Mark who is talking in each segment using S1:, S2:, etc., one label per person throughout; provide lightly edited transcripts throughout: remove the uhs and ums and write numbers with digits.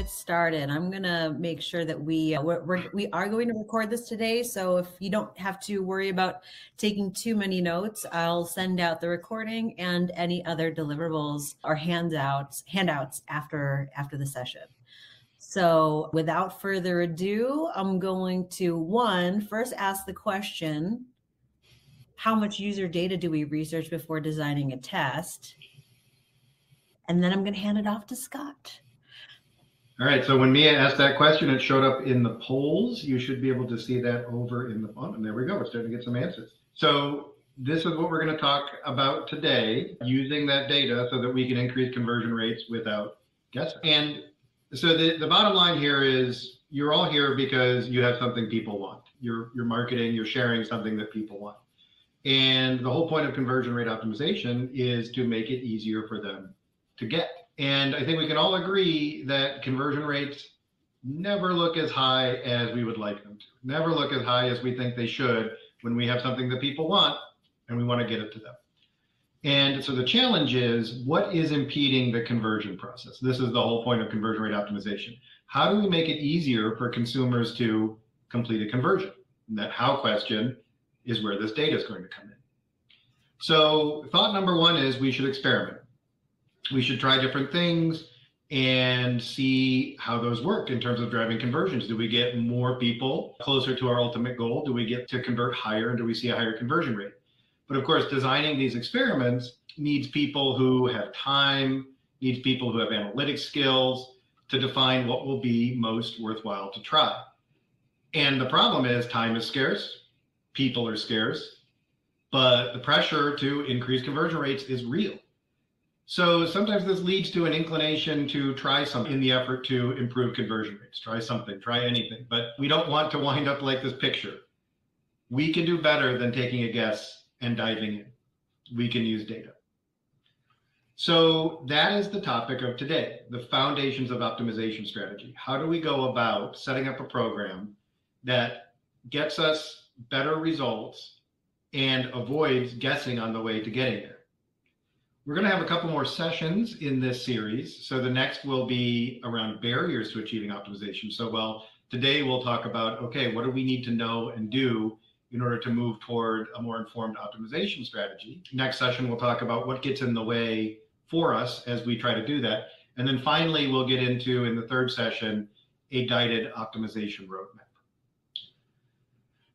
S1: get started, I'm going to make sure that we are going to record this today. So if you don't have to worry about taking too many notes, I'll send out the recording and any other deliverables or handouts after the session. So without further ado, I'm going to first ask the question, how much user data do we research before designing a test? And then I'm going to hand it off to Scott.
S2: All right, so when Mia asked that question, it showed up in the polls. You should be able to see that over in the bottom. And there we go, we're starting to get some answers. So this is what we're going to talk about today, using that data so that we can increase conversion rates without guessing. And so the bottom line here is you're all here because you have something people want. You're marketing, you're sharing something that people want. And the whole point of conversion rate optimization is to make it easier for them to get. And I think we can all agree that conversion rates never look as high as we would like them to, never look as high as we think they should when we have something that people want and we want to get it to them. And so the challenge is, what is impeding the conversion process? This is the whole point of conversion rate optimization. How do we make it easier for consumers to complete a conversion? And that how question is where this data is going to come in. So thought number one is we should experiment. We should try different things and see how those work in terms of driving conversions. Do we get more people closer to our ultimate goal? Do we get to convert higher? Do we see a higher conversion rate? But of course, designing these experiments needs people who have time, needs people who have analytic skills to define what will be most worthwhile to try. And the problem is time is scarce, people are scarce, but the pressure to increase conversion rates is real. So sometimes this leads to an inclination to try something in the effort to improve conversion rates. Try something, try anything, but we don't want to wind up like this picture. We can do better than taking a guess and diving in. We can use data. So that is the topic of today, the foundations of optimization strategy. How do we go about setting up a program that gets us better results and avoids guessing on the way to getting there? We're going to have a couple more sessions in this series. So the next will be around barriers to achieving optimization. So today we'll talk about, okay, what do we need to know and do in order to move toward a more informed optimization strategy? Next session, we'll talk about what gets in the way for us as we try to do that. And then finally, we'll get into, in the third session, a guided optimization roadmap.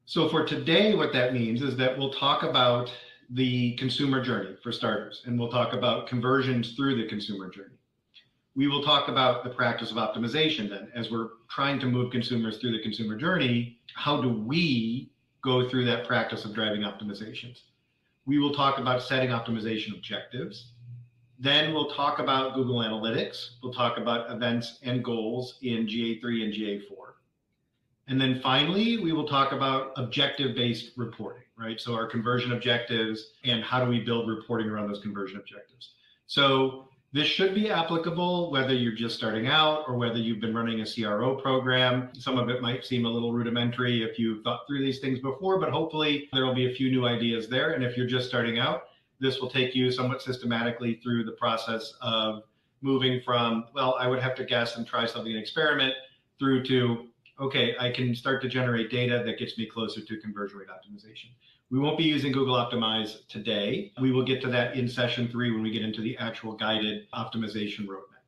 S2: So for today, what that means is that we'll talk about the consumer journey for starters, and we'll talk about conversions through the consumer journey. We will talk about the practice of optimization then, as we're trying to move consumers through the consumer journey. How do we go through that practice of driving optimizations? We will talk about setting optimization objectives. Then we'll talk about Google Analytics. We'll talk about events and goals in GA3 and GA4. And then finally, we will talk about objective-based reporting, right? So our conversion objectives and how do we build reporting around those conversion objectives. So this should be applicable whether you're just starting out or whether you've been running a CRO program. Some of it might seem a little rudimentary if you've thought through these things before, but hopefully there will be a few new ideas there. And if you're just starting out, this will take you somewhat systematically through the process of moving from, well, I would have to guess and try something and experiment, through to, okay, I can start to generate data that gets me closer to conversion rate optimization. We won't be using Google Optimize today. We will get to that in session 3 when we get into the actual guided optimization roadmap.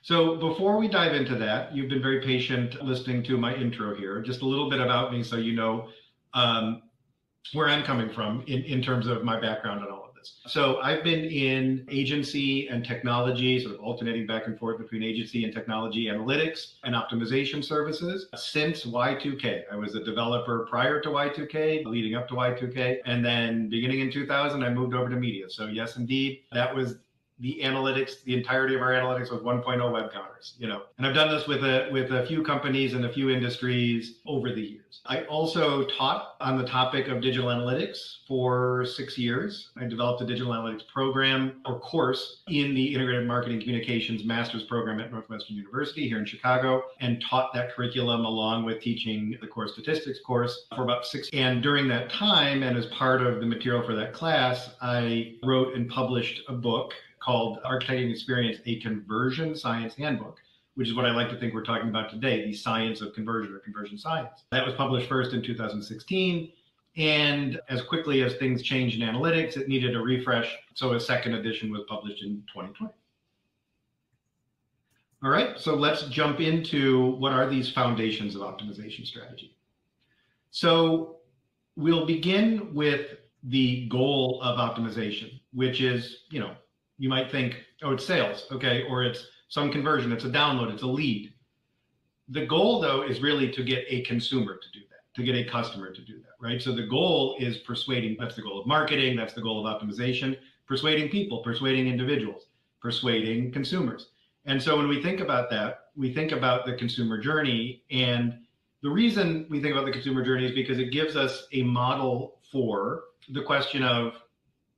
S2: So before we dive into that, you've been very patient listening to my intro here. Just a little bit about me so you know where I'm coming from in terms of my background and all of this. So I've been in agency and technology, sort of alternating back and forth between agency and technology analytics and optimization services since Y2K. I was a developer prior to Y2K, leading up to Y2K, and then beginning in 2000, I moved over to media. So yes, indeed, that was the analytics, the entirety of our analytics was 1.0 web counters, and I've done this with a few companies and a few industries over the years. I also taught on the topic of digital analytics for 6 years. I developed a digital analytics program or course in the Integrated Marketing Communications Master's Program at Northwestern University here in Chicago, and taught that curriculum along with teaching the core statistics course for about 6 years. And during that time, and as part of the material for that class, I wrote and published a book called Architecting Experience, a Conversion Science Handbook, which is what I like to think we're talking about today, the science of conversion or conversion science. That was published first in 2016. And as quickly as things changed in analytics, it needed a refresh. So a second edition was published in 2020. All right, so let's jump into what are these foundations of optimization strategy. So we'll begin with the goal of optimization, which is, you might think, oh, it's sales, okay, or it's some conversion, it's a download, it's a lead. The goal, though, is really to get a consumer to do that, to get a customer to do that, right? So the goal is persuading. That's the goal of marketing, that's the goal of optimization, persuading people, persuading individuals, persuading consumers. And so when we think about that, we think about the consumer journey. And the reason we think about the consumer journey is because it gives us a model for the question of,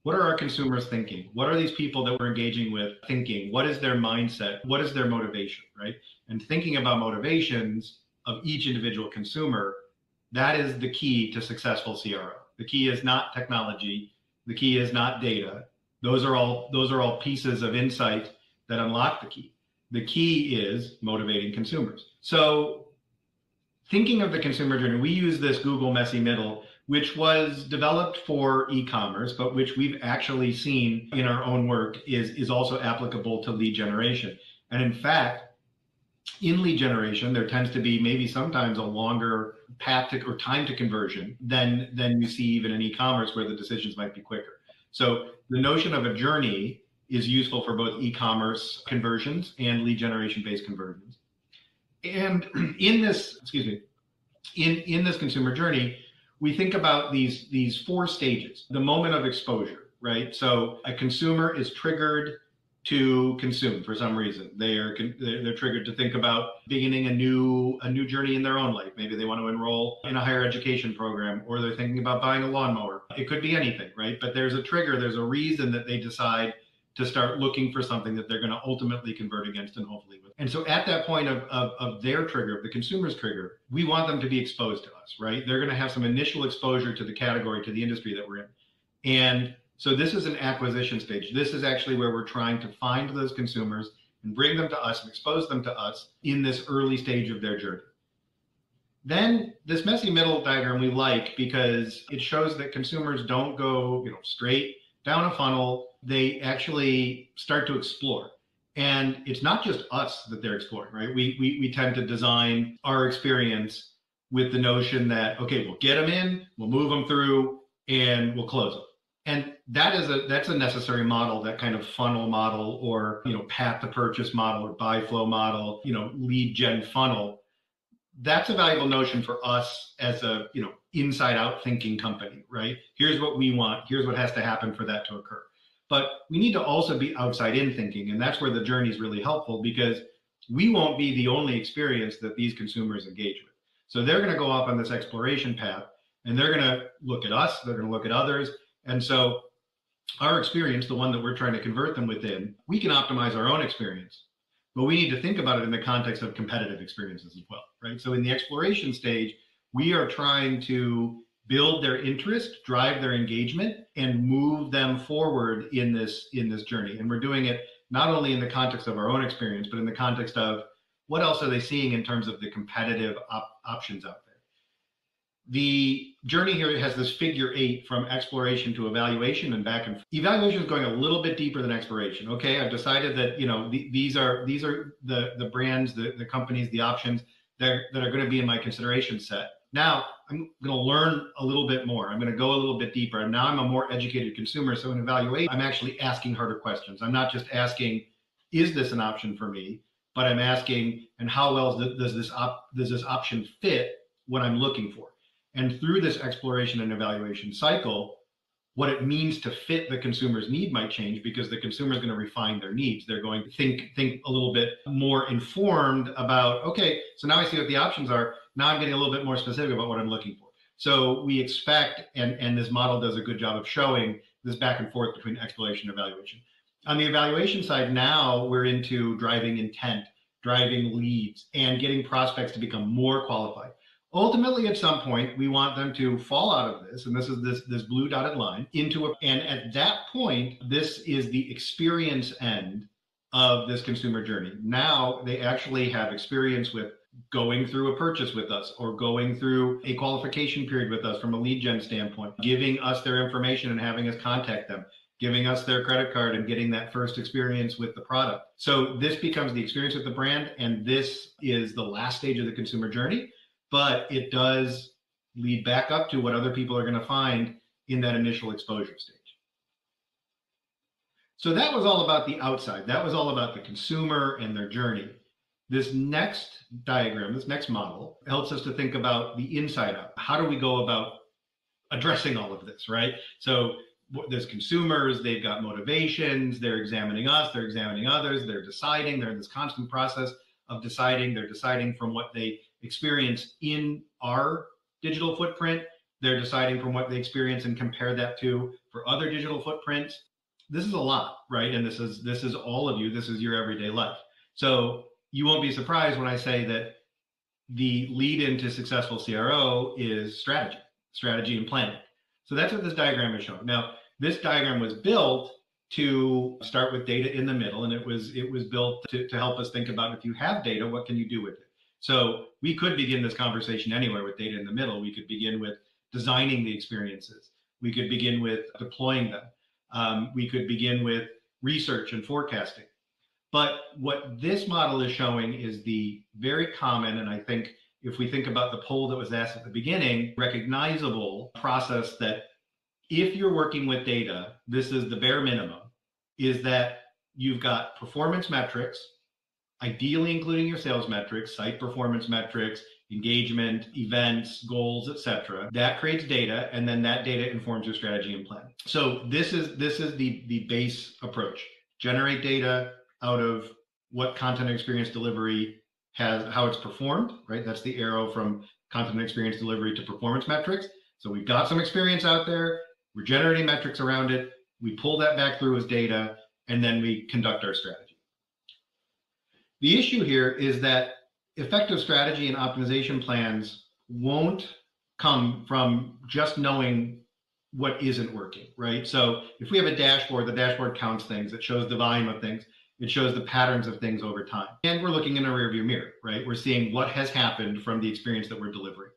S2: what are our consumers thinking? What are these people that we're engaging with thinking? What is their mindset? What is their motivation, right? And thinking about motivations of each individual consumer, that is the key to successful CRO. The key is not technology. The key is not data. Those are all pieces of insight that unlock the key. The key is motivating consumers. So thinking of the consumer journey, we use this Google Messy Middle, which was developed for e-commerce, but which we've actually seen in our own work is also applicable to lead generation. And in fact, in lead generation, there tends to be maybe sometimes a longer path to, or time to conversion than you see even in e-commerce, where the decisions might be quicker. So the notion of a journey is useful for both e-commerce conversions and lead generation based conversions. And in this, in this consumer journey, we think about these four stages. The moment of exposure, right? So a consumer is triggered to consume for some reason. They're triggered to think about beginning a new journey in their own life. Maybe they want to enroll in a higher education program, or they're thinking about buying a lawnmower. It could be anything, right? But there's a trigger, there's a reason that they decide to start looking for something that they're going to ultimately convert against and hopefully with. And so at that point of their trigger, of the consumer's trigger, we want them to be exposed to us, right? They're going to have some initial exposure to the category, to the industry that we're in. And so this is an acquisition stage. This is actually where we're trying to find those consumers and bring them to us and expose them to us in this early stage of their journey. Then this messy middle diagram we like because it shows that consumers don't go, straight down a funnel. They actually start to explore. And it's not just us that they're exploring, right? We tend to design our experience with the notion that, okay, we'll get them in, we'll move them through, and we'll close them. And that's a necessary model, that kind of funnel model, or path to purchase model, or buy flow model, lead gen funnel. That's a valuable notion for us as a inside out thinking company, right? Here's what we want, here's what has to happen for that to occur. But we need to also be outside in thinking, and that's where the journey is really helpful, because we won't be the only experience that these consumers engage with. So they're going to go off on this exploration path, and they're going to look at us, they're going to look at others. And so our experience, the one that we're trying to convert them within, we can optimize our own experience, but we need to think about it in the context of competitive experiences as well, right? So in the exploration stage, we are trying to build their interest, drive their engagement, and move them forward in this journey. And we're doing it not only in the context of our own experience, but in the context of what else are they seeing in terms of the competitive options out there. The journey here has this figure 8 from exploration to evaluation and back and forth. Evaluation is going a little bit deeper than exploration. Okay, I've decided that these are the brands, the companies, the options that are going to be in my consideration set. Now I'm going to learn a little bit more. I'm going to go a little bit deeper. And now I'm a more educated consumer. So in evaluation, I'm actually asking harder questions. I'm not just asking, is this an option for me? But I'm asking, and how well does this option fit what I'm looking for? And through this exploration and evaluation cycle, what it means to fit the consumer's need might change, because the consumer is going to refine their needs. They're going to think a little bit more informed about, okay, so now I see what the options are. Now I'm getting a little bit more specific about what I'm looking for. So we expect, and this model does a good job of showing this back and forth between exploration and evaluation. On the evaluation side, now we're into driving intent, driving leads, and getting prospects to become more qualified. Ultimately, at some point, we want them to fall out of this, and this is this blue dotted line, and at that point, this is the experience end of this consumer journey. Now they actually have experience with going through a purchase with us or going through a qualification period with us from a lead gen standpoint, giving us their information and having us contact them, giving us their credit card and getting that first experience with the product. So this becomes the experience with the brand, and this is the last stage of the consumer journey, but it does lead back up to what other people are going to find in that initial exposure stage. So that was all about the outside. That was all about the consumer and their journey. This next diagram, this next model, helps us to think about the inside out. How do we go about addressing all of this, right? So there's consumers, they've got motivations, they're examining us, they're examining others, they're deciding, they're in this constant process of deciding, they're deciding from what they experience in our digital footprint, they're deciding from what they experience and compare that to for other digital footprints. This is a lot, right? And this is all of you, this is your everyday life. So you won't be surprised when I say that the lead into successful CRO is strategy and planning. So that's what this diagram is showing. Now, this diagram was built to start with data in the middle, and it was built to help us think about, if you have data, what can you do with it? So we could begin this conversation anywhere with data in the middle. We could begin with designing the experiences. We could begin with deploying them. We could begin with research and forecasting. But what this model is showing is the very common, and I think if we think about the poll that was asked at the beginning, recognizable process that if you're working with data, this is the bare minimum, is that you've got performance metrics, ideally including your sales metrics, site performance metrics, engagement, events, goals, etc. That creates data, and then that data informs your strategy and plan. So this is the base approach. Generate data out of what content experience delivery has, how it's performed, right? That's the arrow from content experience delivery to performance metrics. So we've got some experience out there, we're generating metrics around it, we pull that back through as data, and then we conduct our strategy. The issue here is that effective strategy and optimization plans won't come from just knowing what isn't working, right? So if we have a dashboard, the dashboard counts things, it shows the volume of things, it shows the patterns of things over time. And we're looking in a rearview mirror, right? We're seeing what has happened from the experience that we're delivering.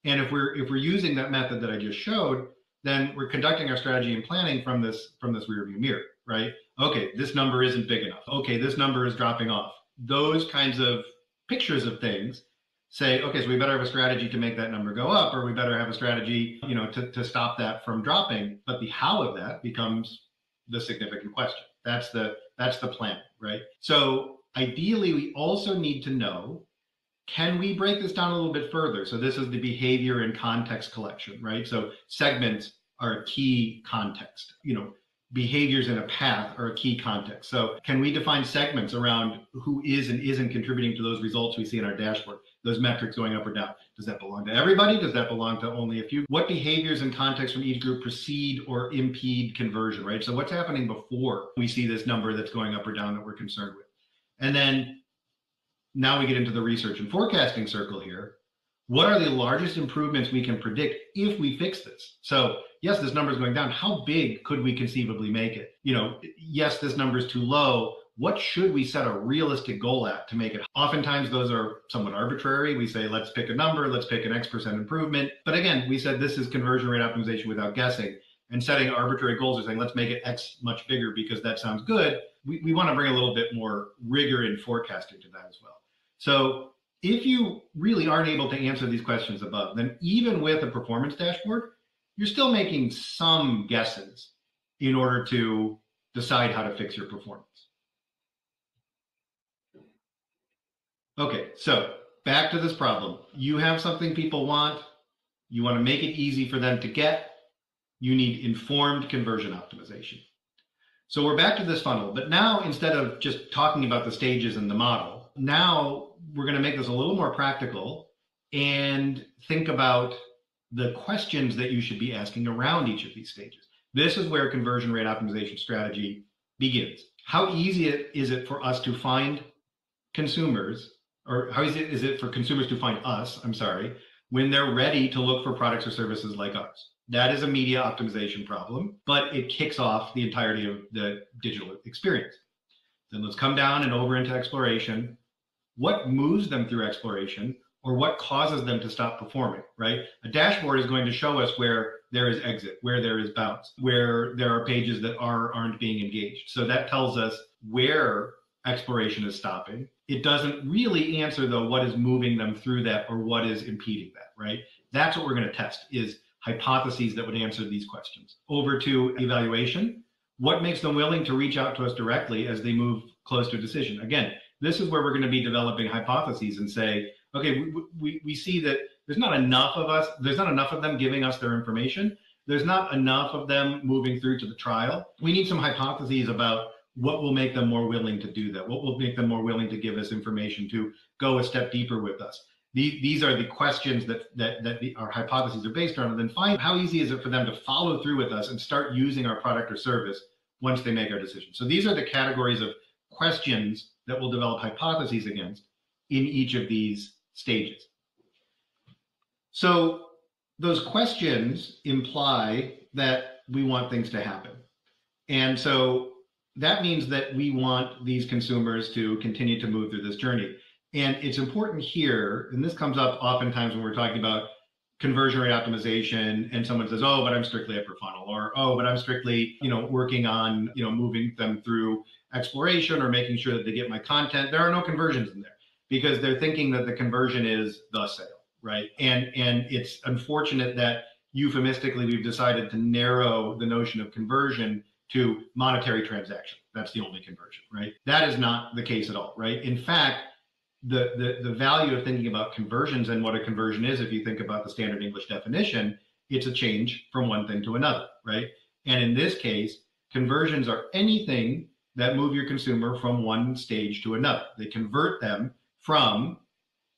S2: And if we're using that method that I just showed, then we're conducting our strategy and planning from this rearview mirror, right? Okay, this number isn't big enough. Okay, this number is dropping off. Those kinds of pictures of things say, okay, so we better have a strategy to make that number go up, or we better have a strategy, to stop that from dropping. But the how of that becomes the significant question. That's the plan, right? So ideally, we also need to know, can we break this down a little bit further? So this is the behavior and context collection, right? So segments are a key context. Behaviors in a path are a key context. So can we define segments around who is and isn't contributing to those results we see in our dashboard, those metrics going up or down? Does that belong to everybody? Does that belong to only a few? What behaviors and context from each group precede or impede conversion, right? So what's happening before we see this number that's going up or down that we're concerned with? And then now we get into the research and forecasting circle here. What are the largest improvements we can predict if we fix this? So yes, this number is going down. How big could we conceivably make it? Yes, this number is too low. What should we set a realistic goal at to make it? Oftentimes those are somewhat arbitrary. We say, let's pick a number, let's pick an X% improvement. But again, we said this is conversion rate optimization without guessing, and setting arbitrary goals or saying, let's make it X much bigger because that sounds good. We want to bring a little bit more rigor in forecasting to that as well. So if you really aren't able to answer these questions above, then even with a performance dashboard, you're still making some guesses in order to decide how to fix your performance. Okay, so back to this problem. You have something people want. You want to make it easy for them to get. You need informed conversion optimization. So we're back to this funnel, but now instead of just talking about the stages in the model, now we're going to make this a little more practical and think about the questions that you should be asking around each of these stages. This is where conversion rate optimization strategy begins. How easy is it for us to find consumers, or how easy is it for consumers to find us, when they're ready to look for products or services like ours. That is a media optimization problem, but it kicks off the entirety of the digital experience. Then let's come down and over into exploration. What moves them through exploration, or what causes them to stop performing, right? A dashboard is going to show us where there is exit, where there is bounce, where there are pages that aren't being engaged. So that tells us where exploration is stopping. It doesn't really answer, though, what is moving them through that or what is impeding that, right? That's what we're going to test, is hypotheses that would answer these questions. Over to evaluation. What makes them willing to reach out to us directly as they move close to a decision? Again, this is where we're going to be developing hypotheses and say, okay, we see that there's not enough of us, there's not enough of them giving us their information. There's not enough of them moving through to the trial. We need some hypotheses about what will make them more willing to do that, what will make them more willing to give us information, to go a step deeper with us. These are the questions that our hypotheses are based on, and then find how easy is it for them to follow through with us and start using our product or service once they make our decision. So these are the categories of questions that we'll develop hypotheses against in each of these stages. So those questions imply that we want things to happen. And so that means that we want these consumers to continue to move through this journey. And it's important here, and this comes up oftentimes when we're talking about conversion rate optimization, and someone says, oh, but I'm strictly upper funnel, or, oh, but I'm strictly, working on, moving them through exploration or making sure that they get my content. There are no conversions in there because they're thinking that the conversion is the sale, right? And it's unfortunate that euphemistically we've decided to narrow the notion of conversion to monetary transaction. That's the only conversion, right? That is not the case at all, right? In fact, the value of thinking about conversions and what a conversion is, if you think about the standard English definition, it's a change from one thing to another, right? And in this case, conversions are anything that move your consumer from one stage to another. They convert them from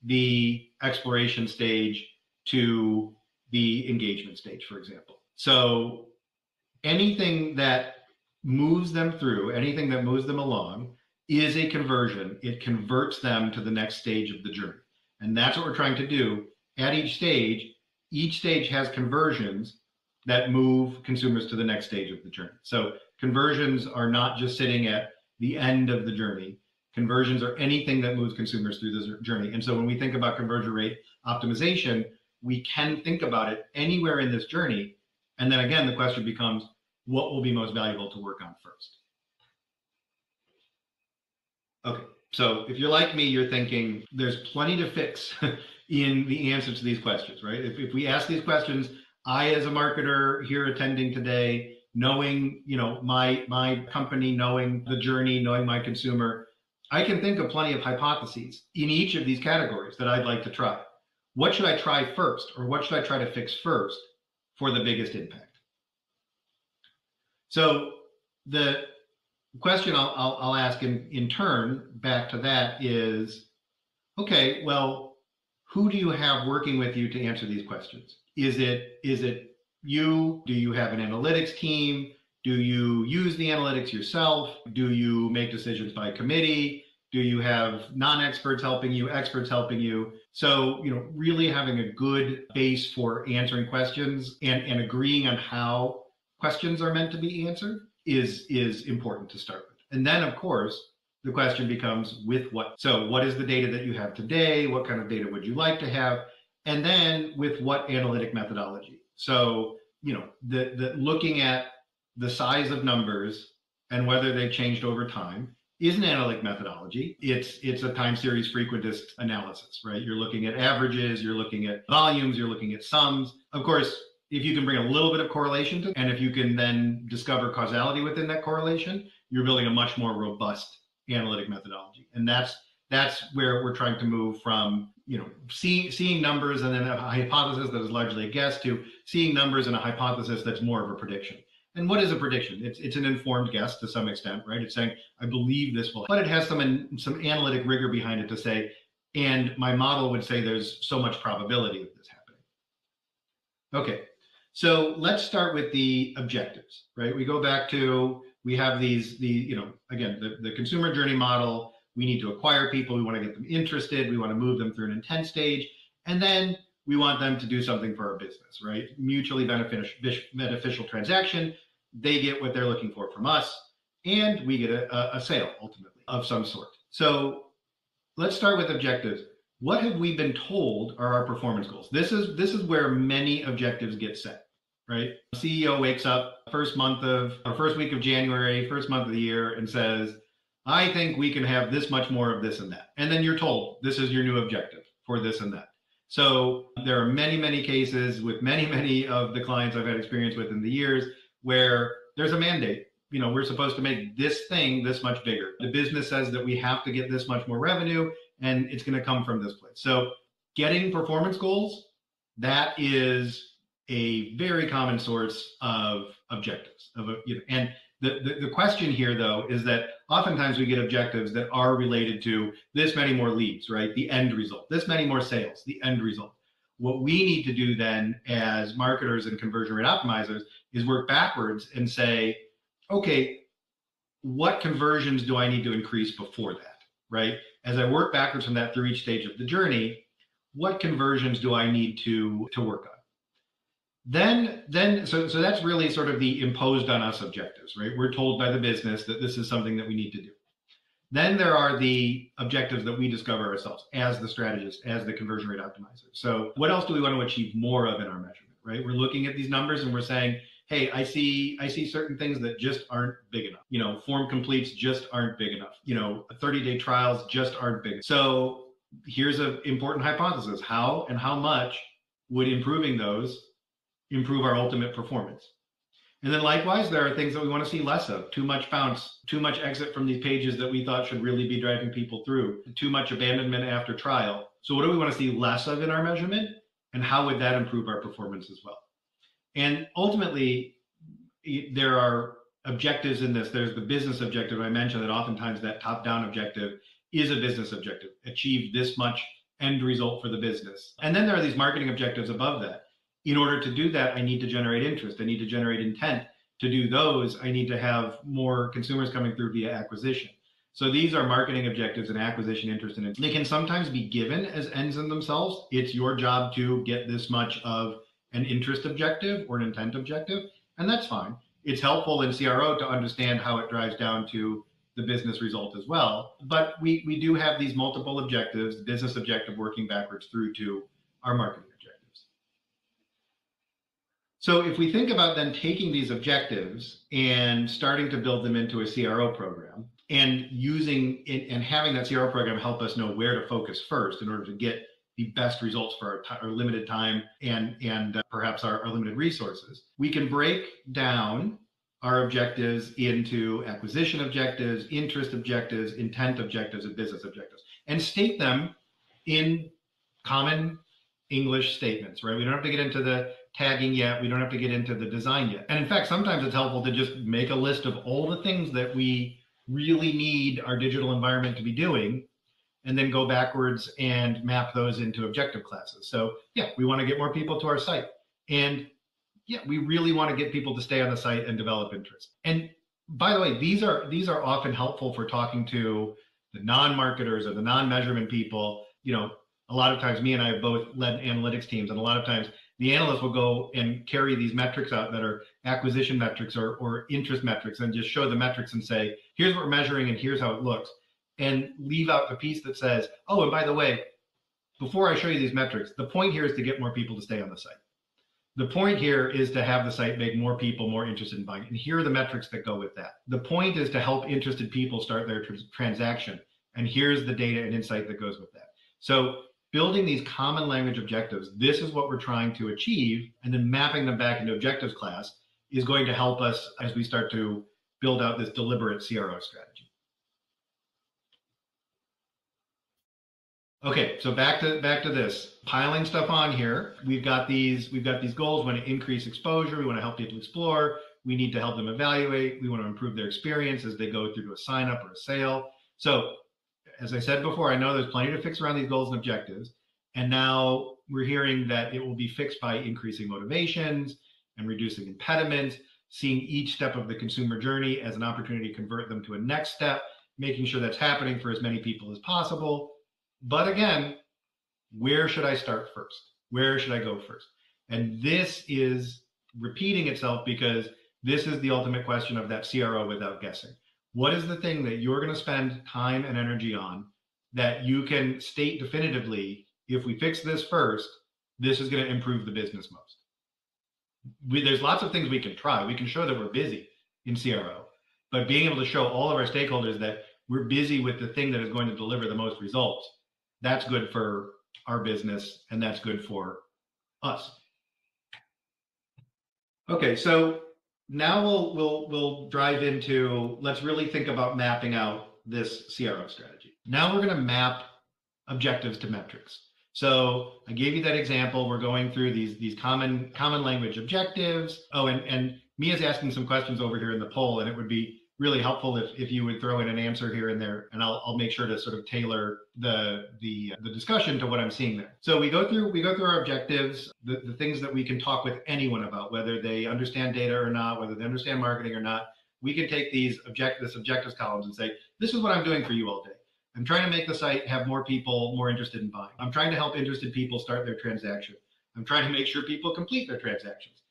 S2: the exploration stage to the engagement stage, for example. So anything that moves them through, anything that moves them along is a conversion. It converts them to the next stage of the journey. And that's what we're trying to do at each stage. Each stage has conversions that move consumers to the next stage of the journey. So conversions are not just sitting at the end of the journey. Conversions are anything that moves consumers through this journey. And so when we think about conversion rate optimization, we can think about it anywhere in this journey. And then again, the question becomes, what will be most valuable to work on first? Okay, so if you're like me, you're thinking there's plenty to fix in the answer to these questions, right? If we ask these questions, I, as a marketer here attending today, knowing, my company, knowing the journey, knowing my consumer, I can think of plenty of hypotheses in each of these categories that I'd like to try. What should I try first, or what should I try to fix first for the biggest impact? So the question I'll ask in turn back to that is, okay, well, who do you have working with you to answer these questions? Is it you? Do you have an analytics team? Do you use the analytics yourself? Do you make decisions by committee? Do you have non-experts helping you, experts helping you? So, really having a good base for answering questions and agreeing on how questions are meant to be answered is important to start with. And then, of course, the question becomes, with what? So what is the data that you have today? What kind of data would you like to have? And then with what analytic methodology? So, the looking at the size of numbers and whether they've changed over time is an analytic methodology. It's a time series frequentist analysis, right? You're looking at averages, you're looking at volumes, you're looking at sums. Of course, if you can bring a little bit of correlation to, and if you can then discover causality within that correlation, you're building a much more robust analytic methodology. And that's where we're trying to move from, seeing numbers and then a hypothesis that is largely a guess, to seeing numbers and a hypothesis that's more of a prediction. And what is a prediction? It's an informed guess to some extent, right? It's saying, I believe this will, but it has some analytic rigor behind it to say, and my model would say there's so much probability of this happening. Okay, so let's start with the objectives, right? We go back to, we have again, the consumer journey model. We need to acquire people. We want to get them interested. We want to move them through an intent stage. And then we want them to do something for our business, right? Mutually beneficial transaction. They get what they're looking for from us, and we get a sale ultimately of some sort. So let's start with objectives. What have we been told are our performance goals? This is where many objectives get set, right? CEO wakes up first week of January, first month of the year, and says, I think we can have this much more of this and that. And then you're told this is your new objective for this and that. So there are many, many cases with many, many of the clients I've had experience with in the years where there's a mandate. You know, we're supposed to make this thing this much bigger. The business says that we have to get this much more revenue, and it's going to come from this place. So getting performance goals, that is a very common source of objectives. And the question here, though, is that oftentimes we get objectives that are related to this many more leads, right? The end result, this many more sales, the end result. What we need to do then as marketers and conversion rate optimizers is work backwards and say, okay, what conversions do I need to increase before that, right? As I work backwards from that through each stage of the journey, what conversions do I need to work on? So that's really sort of the imposed on us objectives, right? We're told by the business that this is something that we need to do. Then there are the objectives that we discover ourselves as the strategist, as the conversion rate optimizer. So what else do we want to achieve more of in our measurement, right? We're looking at these numbers and we're saying, hey, I see certain things that just aren't big enough. You know, form completes just aren't big enough. You know, 30-day trials just aren't big enough. So here's an important hypothesis. How and how much would improving those improve our ultimate performance? And then likewise, there are things that we want to see less of. Too much bounce, too much exit from these pages that we thought should really be driving people through, too much abandonment after trial. So what do we want to see less of in our measurement? And how would that improve our performance as well? And ultimately, there are objectives in this. There's the business objective. I mentioned that oftentimes that top-down objective is a business objective. Achieve this much end result for the business. And then there are these marketing objectives above that. In order to do that, I need to generate interest. I need to generate intent. To do those, I need to have more consumers coming through via acquisition. So these are marketing objectives and acquisition interest in it. They can sometimes be given as ends in themselves. It's your job to get this much of an interest objective or an intent objective, and that's fine. It's helpful in CRO to understand how it drives down to the business result as well. But we do have these multiple objectives, the business objective working backwards through to our marketing objectives. So if we think about then taking these objectives and starting to build them into a CRO program and using it and having that CRO program help us know where to focus first in order to get the best results for our limited time and perhaps our limited resources, we can break down our objectives into acquisition objectives, interest objectives, intent objectives, and business objectives, and state them in common English statements, right? We don't have to get into the tagging yet. We don't have to get into the design yet. And in fact, sometimes it's helpful to just make a list of all the things that we really need our digital environment to be doing, and then go backwards and map those into objective classes. So yeah, we want to get more people to our site. And yeah, we really want to get people to stay on the site and develop interest. And by the way, these are often helpful for talking to the non-marketers or the non-measurement people. You know, a lot of times me and I have both led analytics teams, and a lot of times the analysts will go and carry these metrics out that are acquisition metrics or interest metrics and just show the metrics and say, here's what we're measuring and here's how it looks. And leave out the piece that says, oh, and by the way, before I show you these metrics, the point here is to get more people to stay on the site. The point here is to have the site make more people more interested in buying. And here are the metrics that go with that. The point is to help interested people start their transaction. And here's the data and insight that goes with that. So building these common language objectives, this is what we're trying to achieve, and then mapping them back into objectives class is going to help us as we start to build out this deliberate CRO strategy. Okay, so back to this, piling stuff on here. We've got these goals. We want to increase exposure. We want to help people explore. We need to help them evaluate. We want to improve their experience as they go through to a sign up or a sale. So as I said before, I know there's plenty to fix around these goals and objectives. And now we're hearing that it will be fixed by increasing motivations and reducing impediments, seeing each step of the consumer journey as an opportunity to convert them to a next step, making sure that's happening for as many people as possible. But again, where should I start first? Where should I go first? And this is repeating itself because this is the ultimate question of that CRO without guessing. What is the thing that you're going to spend time and energy on that you can state definitively, if we fix this first, this is going to improve the business most? There's lots of things we can try. We can show that we're busy in CRO, but being able to show all of our stakeholders that we're busy with the thing that is going to deliver the most results, that's good for our business and that's good for us. Okay, so now we'll drive into, let's really think about mapping out this CRO strategy. Now we're going to map objectives to metrics. So I gave you that example. We're going through these common language objectives. Oh, and Mia's asking some questions over here in the poll, and it would be really helpful if you would throw in an answer here and there, and I'll make sure to sort of tailor the discussion to what I'm seeing there. So we go through our objectives, the things that we can talk with anyone about, whether they understand data or not, whether they understand marketing or not. We can take this objectives columns and say, this is what I'm doing for you all day. I'm trying to make the site have more people more interested in buying. I'm trying to help interested people start their transaction. I'm trying to make sure people complete their transactions.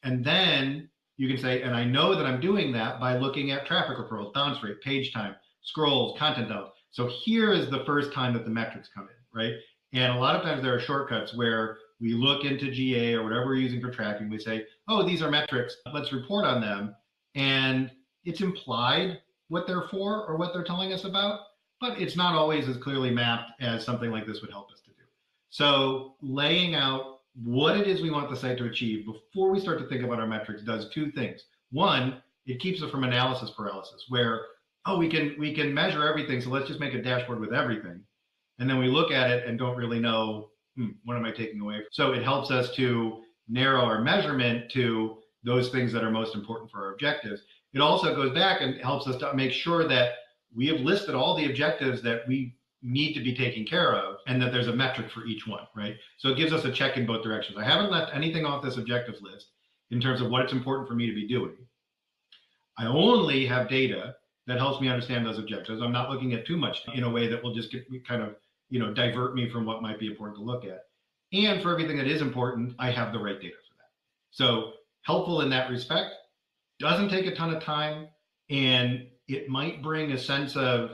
S2: And then you can say, and I know that I'm doing that by looking at traffic referrals, bounce rate, page time, scrolls, content downloads. So here is the first time that the metrics come in, right? And a lot of times there are shortcuts where we look into GA or whatever we're using for tracking. We say, oh, these are metrics. Let's report on them. And it's implied what they're for or what they're telling us about, but it's not always as clearly mapped as something like this would help us to do. So laying out what it is we want the site to achieve before we start to think about our metrics does two things. One, it keeps us from analysis paralysis, where, oh, we can measure everything, so let's just make a dashboard with everything. And then we look at it and don't really know, what am I taking away? So it helps us to narrow our measurement to those things that are most important for our objectives. It also goes back and helps us to make sure that we have listed all the objectives that we need to be taken care of and that there's a metric for each one, right? So it gives us a check in both directions. I haven't left anything off this objectives list in terms of what it's important for me to be doing. I only have data that helps me understand those objectives. I'm not looking at too much in a way that will just kind of, divert me from what might be important to look at. And for everything that is important, I have the right data for that. So helpful in that respect, doesn't take a ton of time, and it might bring a sense of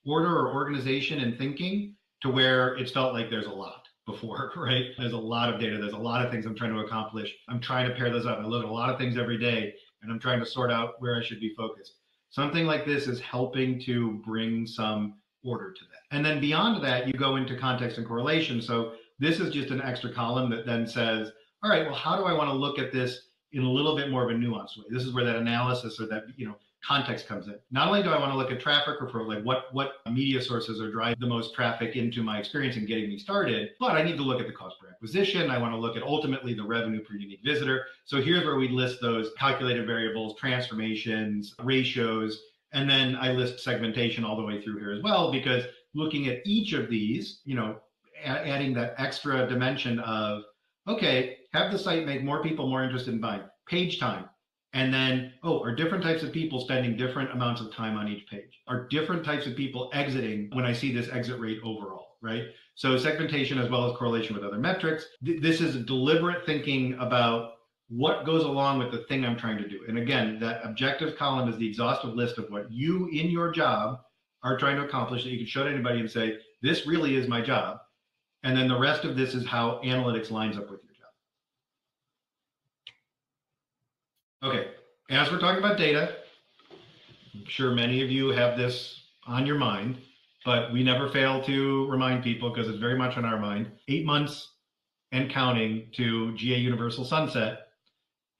S2: order or organization and thinking to where it's felt like there's a lot before, right? There's a lot of data. There's a lot of things I'm trying to accomplish. I'm trying to pair those up. I look at a lot of things every day, and I'm trying to sort out where I should be focused. Something like this is helping to bring some order to that. And then beyond that, you go into context and correlation. So this is just an extra column that then says, all right, well, how do I want to look at this in a little bit more of a nuanced way? This is where that analysis or that, context comes in. Not only do I want to look at traffic referral, like what media sources are driving the most traffic into my experience and getting me started, but I need to look at the cost per acquisition. I want to look at ultimately the revenue per unique visitor. So here's where we list those calculated variables, transformations, ratios, and then I list segmentation all the way through here as well, because looking at each of these, adding that extra dimension of, okay, have the site make more people more interested in buying, page time. And then, are different types of people spending different amounts of time on each page? Are different types of people exiting when I see this exit rate overall, right? So segmentation as well as correlation with other metrics. This is deliberate thinking about what goes along with the thing I'm trying to do. And again, that objectives column is the exhaustive list of what you in your job are trying to accomplish that you can show to anybody and say, this really is my job. And then the rest of this is how analytics lines up with your job. Okay, as we're talking about data, I'm sure many of you have this on your mind, but we never fail to remind people because it's very much on our mind. 8 months and counting to GA Universal Sunset,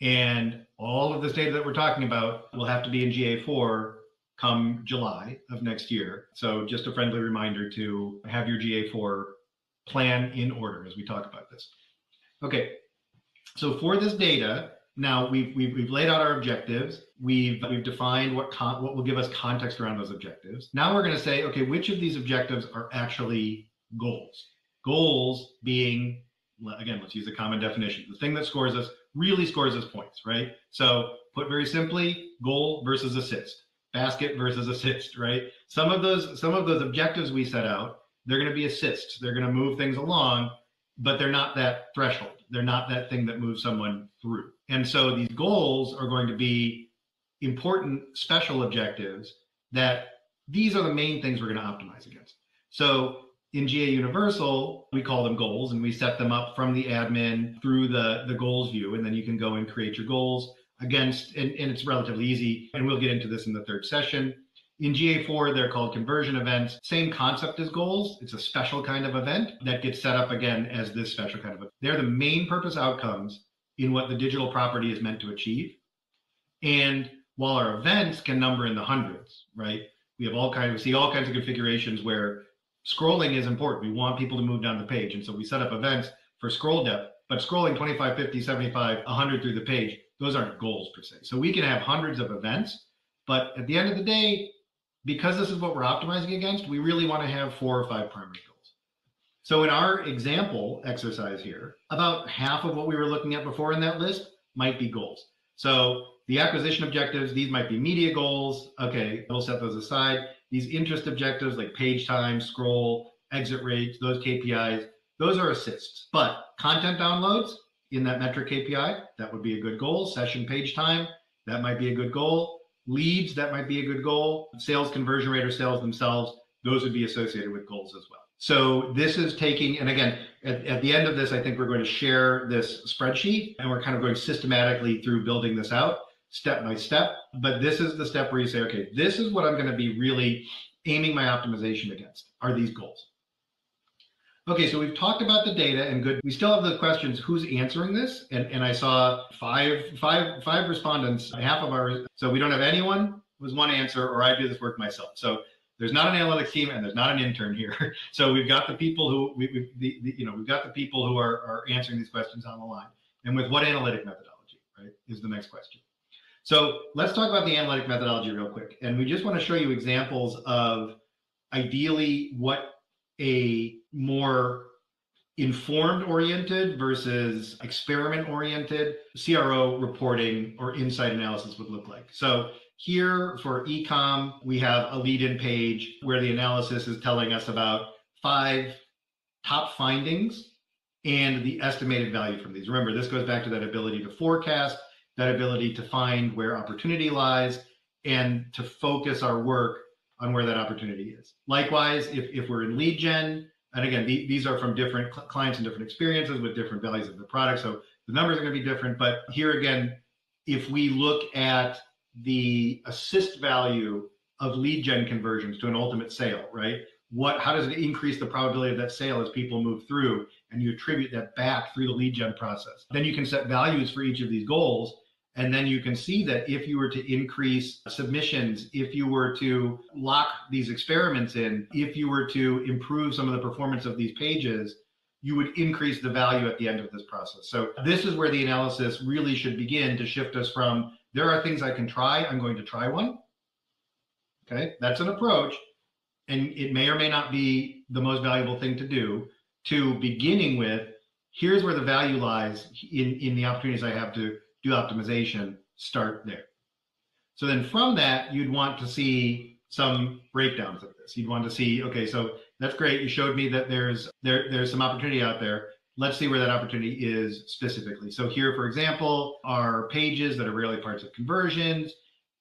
S2: and all of this data that we're talking about will have to be in GA4 come July of next year. So just a friendly reminder to have your GA4 plan in order as we talk about this. Okay, so for this data, now we've laid out our objectives. We've defined what will give us context around those objectives. Now we're going to say, okay, which of these objectives are actually goals? Goals being, again, let's use a common definition. The thing that really scores us points, right? So put very simply, goal versus assist, basket versus assist, right? Some of those objectives we set out, they're going to be assists. They're going to move things along. but they're not that threshold. They're not that thing that moves someone through. And so these goals are going to be important special objectives that these are the main things we're going to optimize against. So in GA Universal, we call them goals, and we set them up from the admin through the goals view, and then you can go and create your goals against, and it's relatively easy, and we'll get into this in the third session. In GA4, they're called conversion events. Same concept as goals. It's a special kind of event that gets set up again as this special kind of event. They're the main purpose outcomes in what the digital property is meant to achieve. And while our events can number in the hundreds, right? We see all kinds of configurations where scrolling is important. We want people to move down the page. And so we set up events for scroll depth, but scrolling 25, 50, 75, 100 through the page, those aren't goals per se. So we can have hundreds of events, but at the end of the day, because this is what we're optimizing against, we really want to have 4 or 5 primary goals. So in our example exercise here, about half of what we were looking at before in that list might be goals. So the acquisition objectives, these might be media goals. Okay, we'll set those aside. These interest objectives like page time, scroll, exit rates, those KPIs, those are assists. But content downloads in that metric KPI, that would be a good goal. Session page time, that might be a good goal. Leads, that might be a good goal. Sales conversion rate or sales themselves, those would be associated with goals as well. So this is taking, and again, at the end of this, I think we're going to share this spreadsheet, and we're kind of going systematically through building this out step by step. But this is the step where you say, okay, this is what I'm going to be really aiming my optimization against, are these goals. Okay, so we've talked about the data and good. We still have the questions, who's answering this? And I saw five respondents, half of our, so we don't have anyone was one answer, or I do this work myself. So there's not an analytics team and there's not an intern here. So we've got the people who, we've got the people who are answering these questions on the line. And with what analytic methodology, right, is the next question. So let's talk about the analytic methodology real quick. And we just want to show you examples of ideally what a more informed oriented versus experiment oriented CRO reporting or insight analysis would look like. So here for ecom, we have a lead-in page where the analysis is telling us about 5 top findings and the estimated value from these. Remember, this goes back to that ability to forecast, that ability to find where opportunity lies, and to focus our work on where that opportunity is. Likewise, if we're in lead gen, and again, these are from different clients and different experiences with different values of the product, so the numbers are going to be different. But here again, if we look at the assist value of lead gen conversions to an ultimate sale, right? How does it increase the probability of that sale as people move through, and you attribute that back through the lead gen process? Then you can set values for each of these goals. And then you can see that if you were to increase submissions, if you were to lock these experiments in, if you were to improve some of the performance of these pages, you would increase the value at the end of this process. So this is where the analysis really should begin to shift us from, there are things I can try, I'm going to try one. Okay, that's an approach. And it may or may not be the most valuable thing to do, to beginning with, here's where the value lies in the opportunities I have to do optimization, start there. So then from that, you'd want to see some breakdowns of this. You'd want to see, okay, so that's great. You showed me that there's some opportunity out there. Let's see where that opportunity is specifically. So here, for example, are pages that are really parts of conversions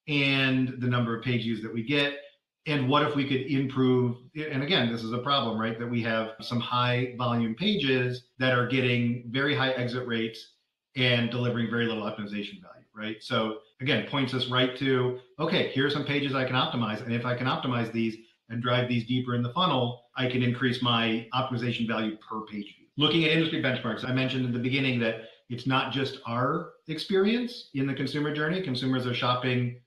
S2: and the number of page views that we get. And what if we could improve, and again, this is a problem, right? That we have some high volume pages that are getting very high exit rates and delivering very little optimization value, right? So again, points us right to, okay, here are some pages I can optimize. And if I can optimize these and drive these deeper in the funnel, I can increase my optimization value per page view. Looking at industry benchmarks, I mentioned in the beginning that it's not just our experience in the consumer journey. Consumers are shopping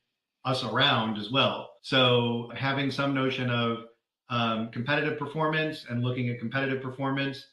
S2: us around as well. So having some notion of competitive performance and looking at competitive performance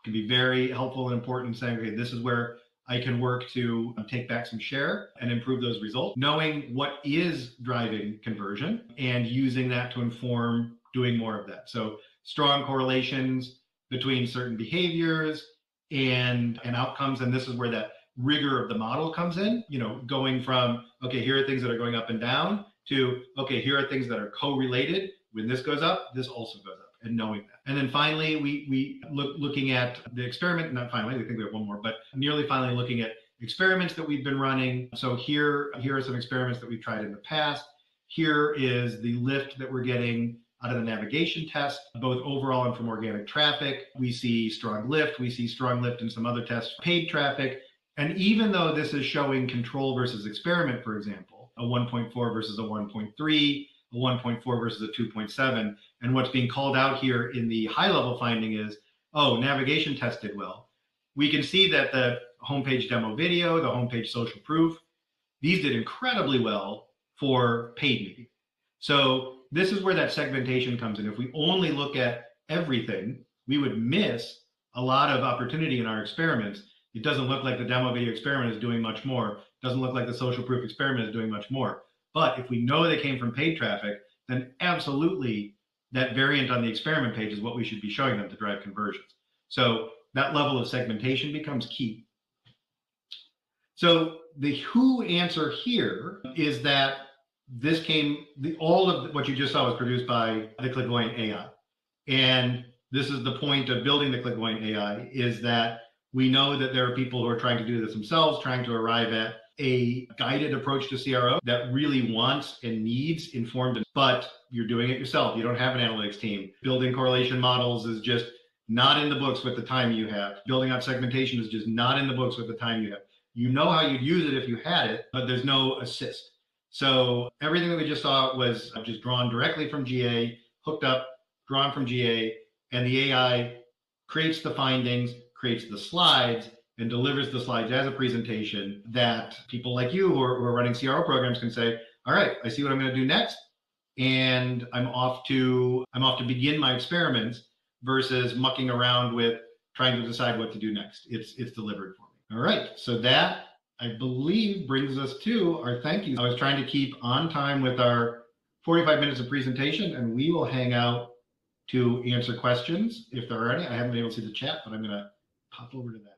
S2: can be very helpful and important, saying, okay, this is where I can work to take back some share and improve those results, knowing what is driving conversion and using that to inform doing more of that. So strong correlations between certain behaviors and outcomes. And this is where that rigor of the model comes in, going from, okay, here are things that are going up and down to, okay, here are things that are correlated. When this goes up, this also goes up. and knowing that. And then finally, we looking at the experiment, not finally, we think we have one more, but nearly finally looking at experiments that we've been running. So here are some experiments that we've tried in the past. Here is the lift that we're getting out of the navigation test, both overall and from organic traffic. We see strong lift. We see strong lift in some other tests, paid traffic. And even though this is showing control versus experiment, for example, a 1.4 versus a 1.3, a 1.4 versus a 2.7, and what's being called out here in the high-level finding is, oh, navigation test did well. We can see that the homepage demo video, the homepage social proof, these did incredibly well for paid media. So this is where that segmentation comes in. If we only look at everything, we would miss a lot of opportunity in our experiments. It doesn't look like the demo video experiment is doing much more. It doesn't look like the social proof experiment is doing much more. But if we know they came from paid traffic, then absolutely that variant on the experiment page is what we should be showing them to drive conversions. So that level of segmentation becomes key. So the who answer here is that this came, all of what you just saw was produced by the Clairvoyant AI. And this is the point of building the Clairvoyant AI, is that we know that there are people who are trying to do this themselves, trying to arrive at a guided approach to CRO that really wants and needs informed, but you're doing it yourself. You don't have an analytics team. Building correlation models is just not in the books with the time you have. Building out segmentation is just not in the books with the time you have. You know how you'd use it if you had it, but there's no assist. So everything that we just saw was just drawn directly from GA, hooked up, drawn from GA, and the AI creates the findings, creates the slides, and delivers the slides as a presentation that people like you who are running CRO programs can say, all right, I see what I'm going to do next, and I'm off to begin my experiments versus mucking around with trying to decide what to do next. It's delivered for me. All right, so that, I believe, brings us to our thank yous. I was trying to keep on time with our 45 minutes of presentation, and we will hang out to answer questions if there are any. I haven't been able to see the chat, but I'm going to pop over to that.